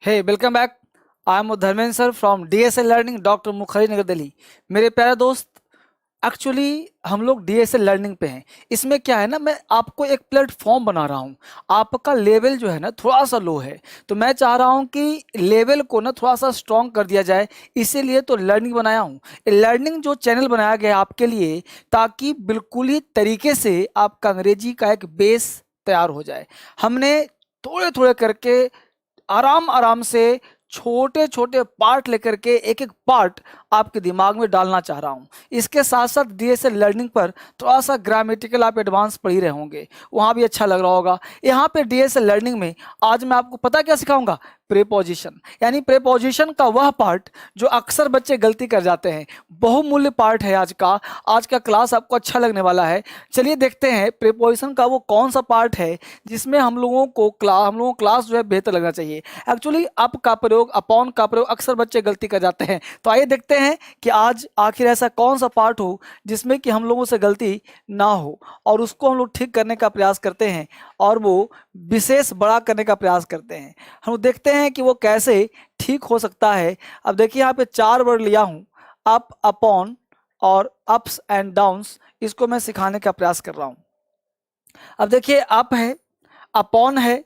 Hey welcome back. I am Dharmendra sir from DSL learning doctor Mukherjee Nagar Delhi. मेरे प्यारे दोस्त, actually हम लोग डीएसएल लर्निंग पे हैं। इसमें क्या है ना, मैं आपको एक प्लेटफॉर्म बना रहा हूँ। आपका लेवल जो है ना थोड़ा सा लो है, तो मैं चाह रहा हूँ कि लेवल को ना थोड़ा सा स्ट्रॉन्ग कर दिया जाए। इसीलिए तो लर्निंग बनाया हूँ। लर्निंग जो चैनल बनाया गया है आपके लिए, ताकि बिल्कुल ही तरीके से आपका अंग्रेजी का एक बेस तैयार हो जाए। हमने थोड़े थोड़े करके आराम आराम से छोटे छोटे पार्ट लेकर के एक एक पार्ट आपके दिमाग में डालना चाह रहा हूँ। इसके साथ साथ डीएसएल लर्निंग पर थोड़ा सा ग्रामेटिकल आप एडवांस पढ़ ही रहे होंगे, वहाँ भी अच्छा लग रहा होगा। यहाँ पे डीएसएल लर्निंग में आज मैं आपको पता क्या सिखाऊंगा? प्रीपोजिशन, यानी प्रीपोजिशन का वह पार्ट जो अक्सर बच्चे गलती कर जाते हैं। बहुमूल्य पार्ट है आज का क्लास आपको अच्छा लगने वाला है। चलिए देखते हैं प्रीपोजिशन का वो कौन सा पार्ट है जिसमें हम लोगों को क्लास जो है बेहतर लगना चाहिए। एक्चुअली अप का प्रयोग, अपॉन का प्रयोग अक्सर बच्चे गलती कर जाते हैं। तो आइए देखते हैं कि आज आखिर ऐसा कौन सा पार्ट हो जिसमें कि हम लोगों से गलती ना हो, और उसको हम लोग ठीक करने का प्रयास करते हैं, और वो विशेष बड़ा करने का प्रयास करते हैं। हम लोग देखते हैं कि वो कैसे ठीक हो सकता है। अब देखिए यहाँ पे 4 वर्ड लिया हूँ, अप, अपॉन और अप्स एंड डाउन्स। इसको मैं सिखाने का प्रयास कर रहा हूँ। अब देखिए, अप है, अपॉन है,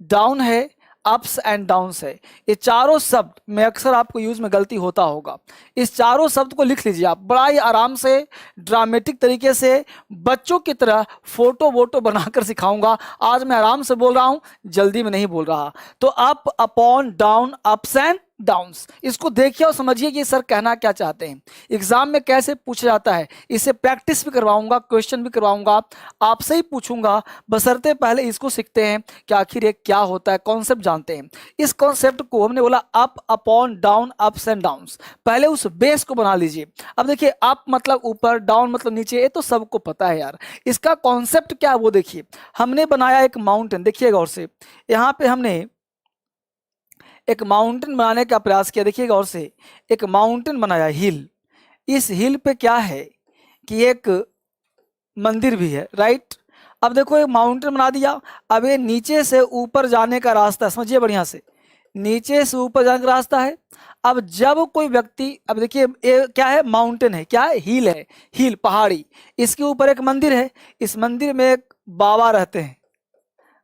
डाउन है, अप्स एंड डाउन्स है। ये चारों शब्द में अक्सर आपको यूज में गलती होता होगा। इस चारों शब्द को लिख लीजिए आप बड़ा ही आराम से, ड्रामेटिक तरीके से, बच्चों की तरह फोटो वोटो बनाकर सिखाऊंगा। आज मैं आराम से बोल रहा हूं, जल्दी में नहीं बोल रहा। तो up, upon, down, ups and downs, इसको देखिए और समझिए कि सर कहना क्या चाहते हैं। एग्जाम में कैसे पूछा जाता है, इसे प्रैक्टिस भी करवाऊंगा, क्वेश्चन भी करवाऊंगा, आपसे ही पूछूंगा। बशर्ते पहले इसको सीखते हैं कि आखिर ये क्या होता है, कॉन्सेप्ट जानते हैं। इस कॉन्सेप्ट को हमने बोला up, upon, down, ups and downs. पहले उस बेस को बना लीजिए। अब देखिए, अप मतलब ऊपर, डाउन मतलब नीचे, ये तो सबको पता है यार। इसका कॉन्सेप्ट क्या है वो देखिए। हमने बनाया एक माउंटेन, देखिए गौर से। यहाँ पे हमने एक माउंटेन बनाने का प्रयास किया, देखिए गौर से। एक माउंटेन बनाया, हिल। इस हिल पे क्या है कि एक मंदिर भी है, राइट। अब देखो, एक माउंटेन बना दिया। अब ये नीचे से ऊपर जाने का रास्ता, समझिए बढ़िया से, नीचे से ऊपर जाने का रास्ता है। अब जब कोई व्यक्ति, अब देखिए ये क्या है, माउंटेन है, क्या है, हिल है, हिल पहाड़ी। इसके ऊपर एक मंदिर है। इस मंदिर में एक बाबा रहते हैं।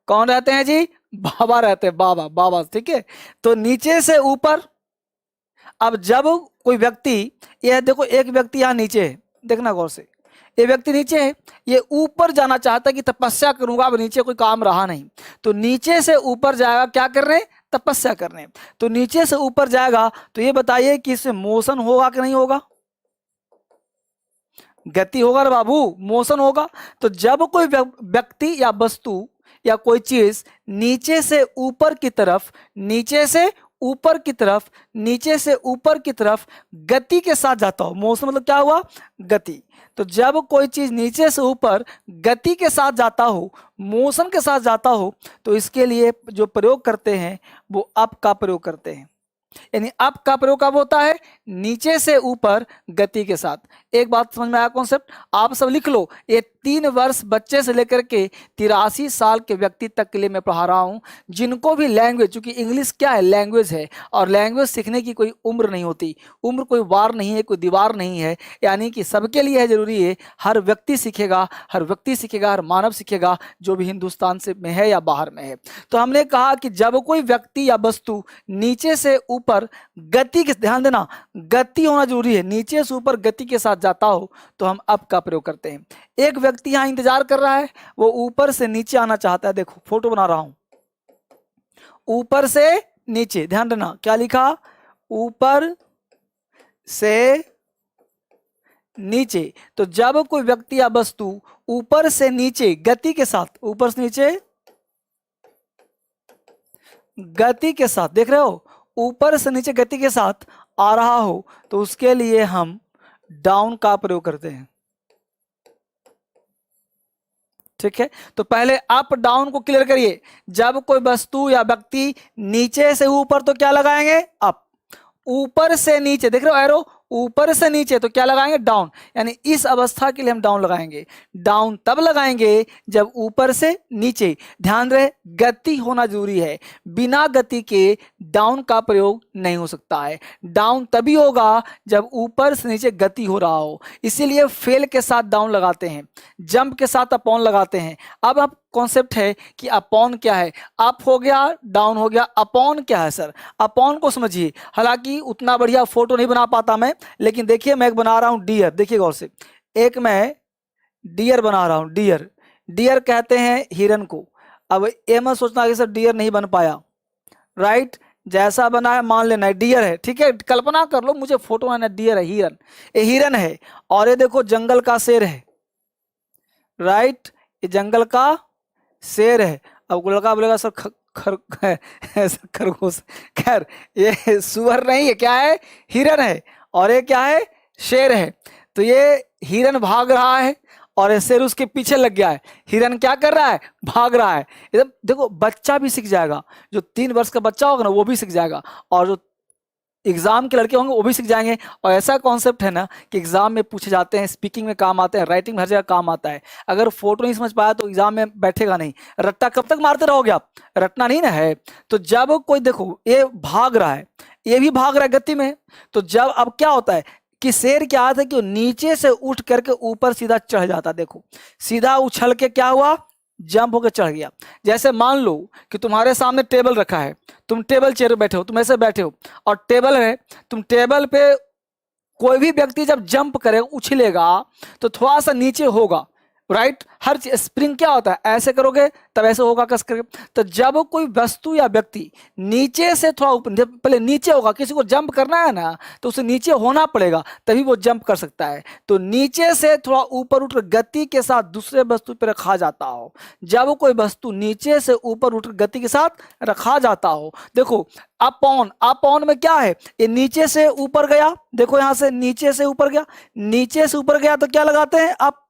कौन रहते हैं जी? बाबा रहते हैं, बाबा बाबा, ठीक है। तो नीचे से ऊपर, अब जब कोई व्यक्ति, ये देखो एक व्यक्ति यहाँ नीचे है, देखना गौर से। ये व्यक्ति नीचे है, ये ऊपर जाना चाहता है कि तपस्या करूंगा, अब नीचे कोई काम रहा नहीं, तो नीचे से ऊपर जाएगा। क्या कर रहे हैं? तपस्या कर रहे हैं। तो नीचे से ऊपर जाएगा, तो ये बताइए कि इससे मोशन होगा कि नहीं होगा? गति होगा ना बाबू, मोशन होगा। तो जब कोई व्यक्ति या वस्तु या कोई चीज नीचे से ऊपर की तरफ, नीचे से ऊपर की तरफ, नीचे से ऊपर की तरफ गति के साथ जाता हो, मोशन मतलब क्या हुआ? गति। तो जब कोई चीज नीचे से ऊपर गति के साथ जाता हो, मोशन के साथ जाता हो, तो इसके लिए जो प्रयोग करते हैं वो अप का प्रयोग करते हैं। यानी अप का प्रयोग कब होता है? नीचे से ऊपर गति के साथ। एक बात समझ में आया कॉन्सेप्ट? आप सब लिख लो। ये 3 वर्ष बच्चे से लेकर के 83 साल के व्यक्ति तक के लिए मैं पढ़ा रहा हूं। जिनको भी लैंग्वेज, चूंकि इंग्लिश क्या है, लैंग्वेज है, और लैंग्वेज सीखने की कोई उम्र नहीं होती। उम्र कोई वार नहीं है, कोई दीवार नहीं है। यानी कि सबके लिए है, जरूरी है। हर व्यक्ति सीखेगा, हर व्यक्ति सीखेगा, हर मानव सीखेगा, जो भी हिंदुस्तान से में है या बाहर में है। तो हमने कहा कि जब कोई व्यक्ति या वस्तु नीचे से ऊपर गति के, ध्यान देना, गति होना जरूरी है, नीचे से ऊपर गति के साथ जाता हो तो हम अप का प्रयोग करते हैं। एक व्यक्ति यहां इंतजार कर रहा है, वो ऊपर से नीचे आना चाहता है। देखो फोटो बना रहा हूं, ऊपर से नीचे, ध्यान देना क्या लिखा, ऊपर से नीचे। तो जब कोई व्यक्ति या वस्तु ऊपर से नीचे गति के साथ, ऊपर से नीचे गति के साथ, देख रहे हो, ऊपर से नीचे गति के साथ आ रहा हो, तो उसके लिए हम डाउन का प्रयोग करते हैं। ठीक है, तो पहले अप डाउन को क्लियर करिए। जब कोई वस्तु या व्यक्ति नीचे से ऊपर, तो क्या लगाएंगे? अप। ऊपर से नीचे, देख रहे हो एरो, ऊपर से नीचे तो क्या लगाएंगे, डाउन, यानी इस अवस्था के लिए हम डाउन लगाएंगे। डाउन तब लगाएंगे जब ऊपर से नीचे, ध्यान रहे गति होना जरूरी है, बिना गति के डाउन का प्रयोग नहीं हो सकता है। डाउन तभी होगा जब ऊपर से नीचे गति हो रहा हो, इसीलिए फेल के साथ डाउन लगाते हैं, जंप के साथ अपॉन लगाते हैं। अब कॉन्सेप्ट है कि अपॉन क्या है, अप हो गया डाउन हो गया, अपॉन क्या है सर, अपॉन को समझिए। हालांकि उतना बढ़िया फोटो नहीं बना पाता मैं, लेकिन देखिए मैं एक बना रहा हूं डियर, देखिए गौर से, एक मैं डियर बना रहा हूं, डियर, डियर कहते हैं हिरन को। अब ये मत सोचना कि सर डियर नहीं बन पाया, राइट, जैसा बना है मान लेना है डियर है, ठीक है, कल्पना कर लो मुझे फोटो बनाना है, डियर है, हिरन, ये हिरन है, और ये देखो जंगल का शेर है, राइट, ये जंगल का शेर है। अब लड़का बोलेगा सर खरगोश, खैर ये सुअर नहीं है, क्या है, हिरन है, और ये क्या है, शेर है। तो ये हिरन भाग रहा है और ये शेर उसके पीछे लग गया है, हिरन क्या कर रहा है, भाग रहा है। एकदम देखो बच्चा भी सीख जाएगा, जो 3 वर्ष का बच्चा होगा ना वो भी सीख जाएगा, और जो एग्जाम के लड़के होंगे वो भी सीख जाएंगे। और ऐसा कॉन्सेप्ट है ना कि एग्जाम में पूछे जाते हैं, स्पीकिंग में काम आते हैं, राइटिंग में हर जगह काम आता है। अगर फोटो नहीं समझ पाया तो एग्जाम में बैठेगा नहीं, रट्टा कब तक मारते रहोगे आप, रटना नहीं ना है। तो जब कोई देखो ये भाग रहा है, ये भी भाग रहा है गति में, तो जब अब क्या होता है कि शेर क्या आता है कि वो नीचे से उठ करके ऊपर सीधा चढ़ जाता, देखो सीधा उछल के क्या हुआ, जंप होकर चढ़ गया। जैसे मान लो कि तुम्हारे सामने टेबल रखा है, तुम टेबल चेयर बैठे हो, तुम ऐसे बैठे हो और टेबल है, तुम टेबल पे, कोई भी व्यक्ति जब जंप करेगा उछलेगा तो थोड़ा सा नीचे होगा, राइट, हर स्प्रिंग क्या होता है, ऐसे करोगे तब ऐसे होगा कस करके। तो जब कोई वस्तु या व्यक्ति नीचे से थोड़ा ऊपर, जब पहले नीचे होगा, किसी को जंप करना है ना तो उसे नीचे होना पड़ेगा तभी वो जंप कर सकता है। तो नीचे से थोड़ा ऊपर उठकर गति के साथ दूसरे वस्तु पर रखा जाता हो, जब कोई वस्तु नीचे से ऊपर उठकर गति के साथ रखा जाता हो, देखो अपॉन, अपॉन में क्या है, ये नीचे से ऊपर गया, देखो यहां से नीचे से ऊपर गया, नीचे से ऊपर गया तो क्या लगाते हैं अप,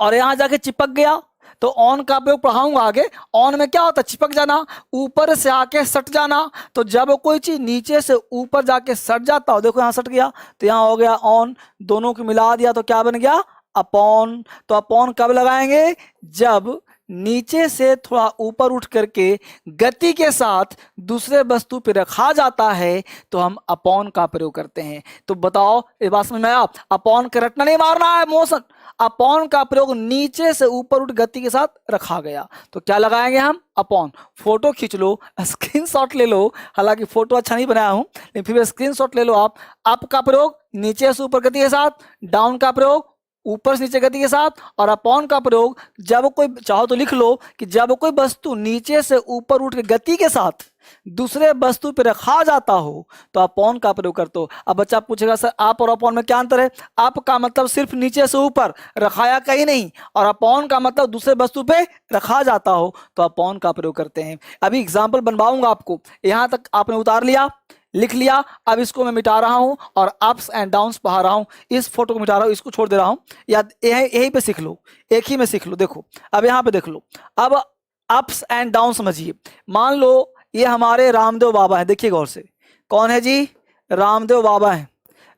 और यहां जाके चिपक गया तो ऑन का प्रयोग पढ़ाऊंगा आगे। ऑन में क्या होता है, चिपक जाना, ऊपर से आके सट जाना। तो जब कोई चीज नीचे से ऊपर जाके सट जाता हो, देखो यहां सट गया तो यहां हो गया ऑन, दोनों को मिला दिया तो क्या बन गया, अपॉन। तो अपॉन कब लगाएंगे, जब नीचे से थोड़ा ऊपर उठ करके गति के साथ दूसरे वस्तु पर रखा जाता है तो हम अपॉन का प्रयोग करते हैं। तो बताओ इस बात समझ में आया, अपॉन का रटना नहीं मारना है, मोशन, अपॉन का प्रयोग नीचे से ऊपर उठ गति के साथ रखा गया तो क्या लगाएंगे हम, अपॉन। फोटो खींच लो, स्क्रीनशॉट ले लो, हालांकि फोटो अच्छा नहीं बनाया हूं लेकिन फिर स्क्रीनशॉट ले लो आप। अप का प्रयोग नीचे से ऊपर गति के साथ, डाउन का प्रयोग ऊपर से नीचे गति के साथ, और अपॉन का प्रयोग जब कोई, चाहो तो लिख लो कि जब कोई वस्तु नीचे से ऊपर उठ के गति के साथ दूसरे वस्तु पर रखा जाता हो तो अपॉन का प्रयोग करते हो। अब बच्चा पूछेगा सर आप और अपॉन में क्या अंतर है, आप का मतलब सिर्फ नीचे से ऊपर रखाया कहीं नहीं, और अपॉन का मतलब दूसरे वस्तु पे रखा जाता हो तो अपॉन का प्रयोग करते हैं। अभी एग्जाम्पल बनवाऊंगा आपको, यहां तक आपने उतार लिया, लिख लिया, अब इसको मैं मिटा रहा हूं और अप्स एंड डाउन्स पढ़ा रहा हूं, इस फोटो को मिटा रहा हूं, इसको छोड़ दे रहा हूं, या यहीं पे सीख लो, एक ही में सीख लो। देखो अब यहां पे देख लो, अब अप्स एंड डाउन समझिए। मान लो ये हमारे रामदेव बाबा है, देखिए गौर से, कौन है जी, रामदेव बाबा है।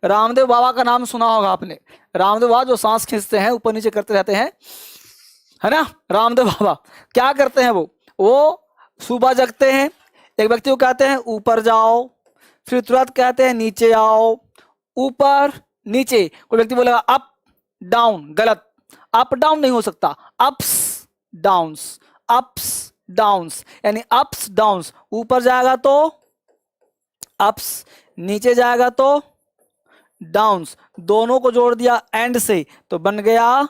रामदेव बाबा का नाम सुना होगा आपने, रामदेव बाबा जो सांस खींचते हैं, ऊपर नीचे करते रहते हैं, है ना। रामदेव बाबा क्या करते हैं, वो सुबह जगते हैं, एक व्यक्ति को कहते हैं ऊपर जाओ, फिर तुरंत कहते हैं नीचे आओ, ऊपर नीचे। कोई व्यक्ति बोलेगा अप डाउन, गलत, अप डाउन नहीं हो सकता, अप्स डाउन्स, अप्स डाउन्स, यानी अप्स डाउन्स, ऊपर जाएगा तो अप्स, नीचे जाएगा तो डाउन्स, दोनों को जोड़ दिया एंड से तो बन गया,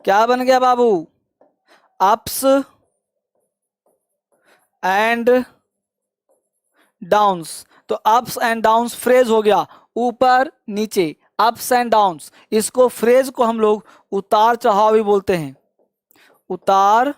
क्या बन गया बाबू, अप्स एंड डाउन्स। तो अप्स एंड डाउन्स फ्रेज हो गया, ऊपर नीचे, अप्स एंड डाउन्स। इसको फ्रेज को हम लोग उतार चढ़ाव भी बोलते हैं, उतार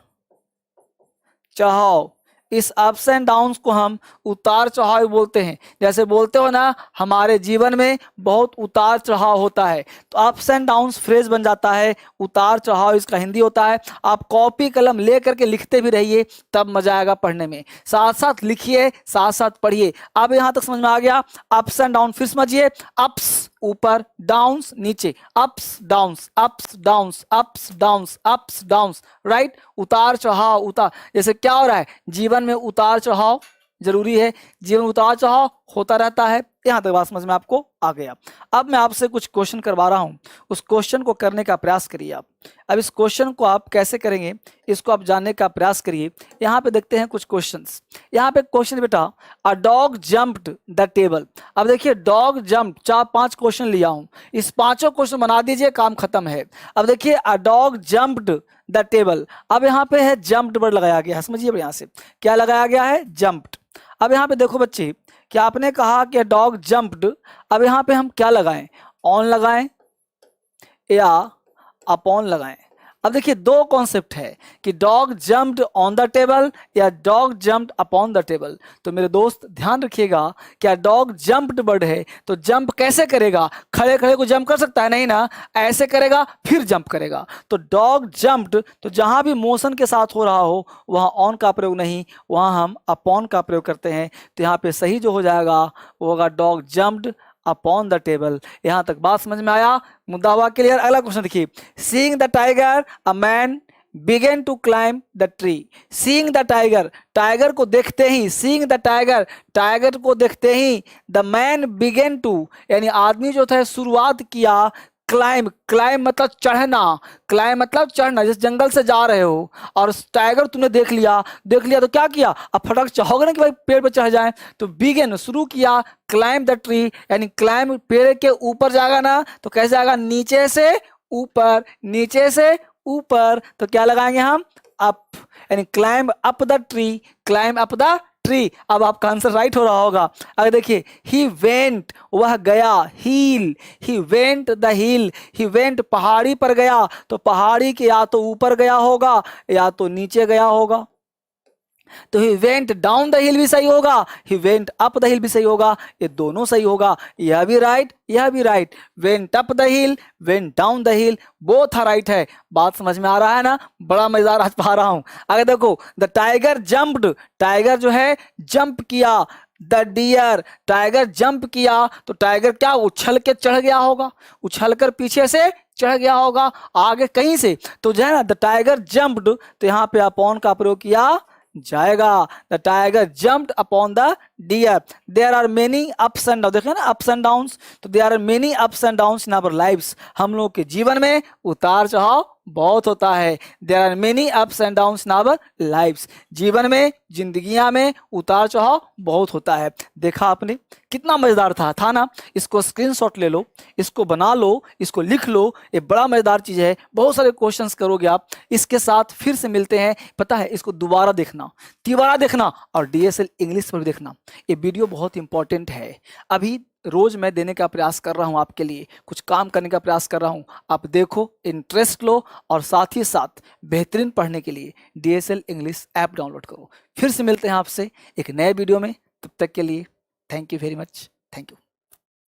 चढ़ाव, इस अप्स एंड डाउन्स को हम उतार चढ़ाव बोलते हैं। जैसे बोलते हो ना, हमारे जीवन में बहुत उतार चढ़ाव होता है, तो अप्स एंड डाउन्स फ्रेज बन जाता है, उतार चढ़ाव इसका हिंदी होता है। आप कॉपी कलम ले करके लिखते भी रहिए, तब मजा आएगा पढ़ने में। साथ साथ लिखिए, साथ साथ पढ़िए। अब यहां तक समझ में आ गया? अप्स एंड डाउन फिर समझिए। अप्स ऊपर, डाउन्स नीचे, ups downs, ups downs, ups downs, ups downs, right. उतार चढ़ाव, उतार, जैसे क्या हो रहा है जीवन में, उतार चढ़ाव जरूरी है, जीवन उतार चढ़ाव होता रहता है। यहां तक बात समझ में आपको आ गया। अब मैं आपसे कुछ क्वेश्चन करवा रहा हूं, उस क्वेश्चन को करने का प्रयास करिए आप। अब इस क्वेश्चन को आप कैसे करेंगे, इसको आप जानने का प्रयास करिए। यहाँ पे देखते हैं कुछ क्वेश्चंस। यहाँ पे क्वेश्चन बेटा, a dog jumped the table. अब देखिए डॉग जंप, 4-5 क्वेश्चन लिया हूं, इस पांचों क्वेश्चन बना दीजिए, काम खत्म है। अब देखिए a dog jumped the table. अब यहाँ पे है जंप्ड वर्ड लगाया गया है, समझिए यहाँ से क्या लगाया गया है, जंप्ड। अब यहाँ पे देखो बच्चे, कि आपने कहा कि डॉग जंप्ड, अब यहाँ पे हम क्या लगाएं, ऑन लगाएं या अपॉन लगाएं। अब देखिए दो कॉन्सेप्ट है कि dog jumped on the table या dog jumped upon the table. तो मेरे दोस्त ध्यान रखिएगा, क्या डॉग जंप्ड वर्ड है तो जंप कैसे करेगा, खड़े खड़े को जंप कर सकता है नहीं ना, ऐसे करेगा फिर जंप करेगा। तो डॉग जंप्ड, तो जहां भी मोशन के साथ हो रहा हो वहां ऑन का प्रयोग नहीं, वहां हम अपॉन का प्रयोग करते हैं। तो यहाँ पे सही जो हो जाएगा वो होगा dog jumped upon the table. यहां तक बात समझ में आया, मुद्दा हुआ क्लियर। अगला क्वेश्चन देखिए, seeing the tiger a man began to climb the tree. Seeing the tiger, tiger को देखते ही, सीइंग द टाइगर, टाइगर को देखते ही, द मैन बिगेन टू, यानी आदमी जो था शुरुआत किया, क्लाइम, क्लाइम मतलब चढ़ना, क्लाइम मतलब चढ़ना। जिस जंगल से जा रहे हो और टाइगर तुमने देख लिया, देख लिया तो क्या किया, अब फटक चाहोगे ना कि भाई पेड़ पे चढ़ जाए, तो बिगिन शुरू किया, क्लाइम द ट्री यानी क्लाइम, पेड़ के ऊपर जाएगा ना तो कैसे आएगा, नीचे से ऊपर, नीचे से ऊपर, तो क्या लगाएंगे हम, अप, यानी climb up the tree, climb up the tree. अब आपका आंसर राइट हो रहा होगा। अगर देखिए ही वेंट, वह गया, hill, he went the hill, he went पहाड़ी पर गया, तो पहाड़ी के या तो ऊपर गया होगा या तो नीचे गया होगा। तो ही वेंट डाउन द हिल भी सही होगा, ही वेंट अप द हिल भी सही होगा, ये दोनों सही होगा, यह भी राइट, यह भी right. Went up the hill, went down the hill, both are right है। बात समझ में आ रहा है ना, बड़ा मजेदार आज पा रहा हूं। अगर देखो द टाइगर जंप्ड, टाइगर जो है जंप किया, द डियर, टाइगर जंप किया, तो टाइगर क्या उछल के चढ़ गया होगा, उछल कर पीछे से चढ़ गया होगा आगे कहीं से, तो जो है ना द टाइगर जंप्ड, तो यहाँ पे अपॉन का प्रयोग किया जाएगा। The tiger jumped upon the deer. There are many ups and down, देखिए ना अप्स एंड डाउन्स, तो there are many ups and downs in our lives. हम लोग के जीवन में उतार चढ़ाव बहुत होता है। There are many ups and downs in our lives, जीवन में, जिंदगियां में उतार चढ़ाव बहुत होता है। देखा आपने कितना मजेदार था ना। इसको स्क्रीनशॉट ले लो, इसको बना लो, इसको लिख लो, ये बड़ा मजेदार चीज है। बहुत सारे क्वेश्चंस करोगे आप। इसके साथ फिर से मिलते हैं, पता है इसको दोबारा देखना, तिबारा देखना और डीएसएल इंग्लिश पर भी देखना। ये वीडियो बहुत इंपॉर्टेंट है। अभी रोज मैं देने का प्रयास कर रहा हूं, आपके लिए कुछ काम करने का प्रयास कर रहा हूं। आप देखो, इंटरेस्ट लो और साथ ही साथ बेहतरीन पढ़ने के लिए डीएसएल इंग्लिश ऐप डाउनलोड करो। फिर से मिलते हैं आपसे एक नए वीडियो में, तब तक के लिए thank you very much, thank you.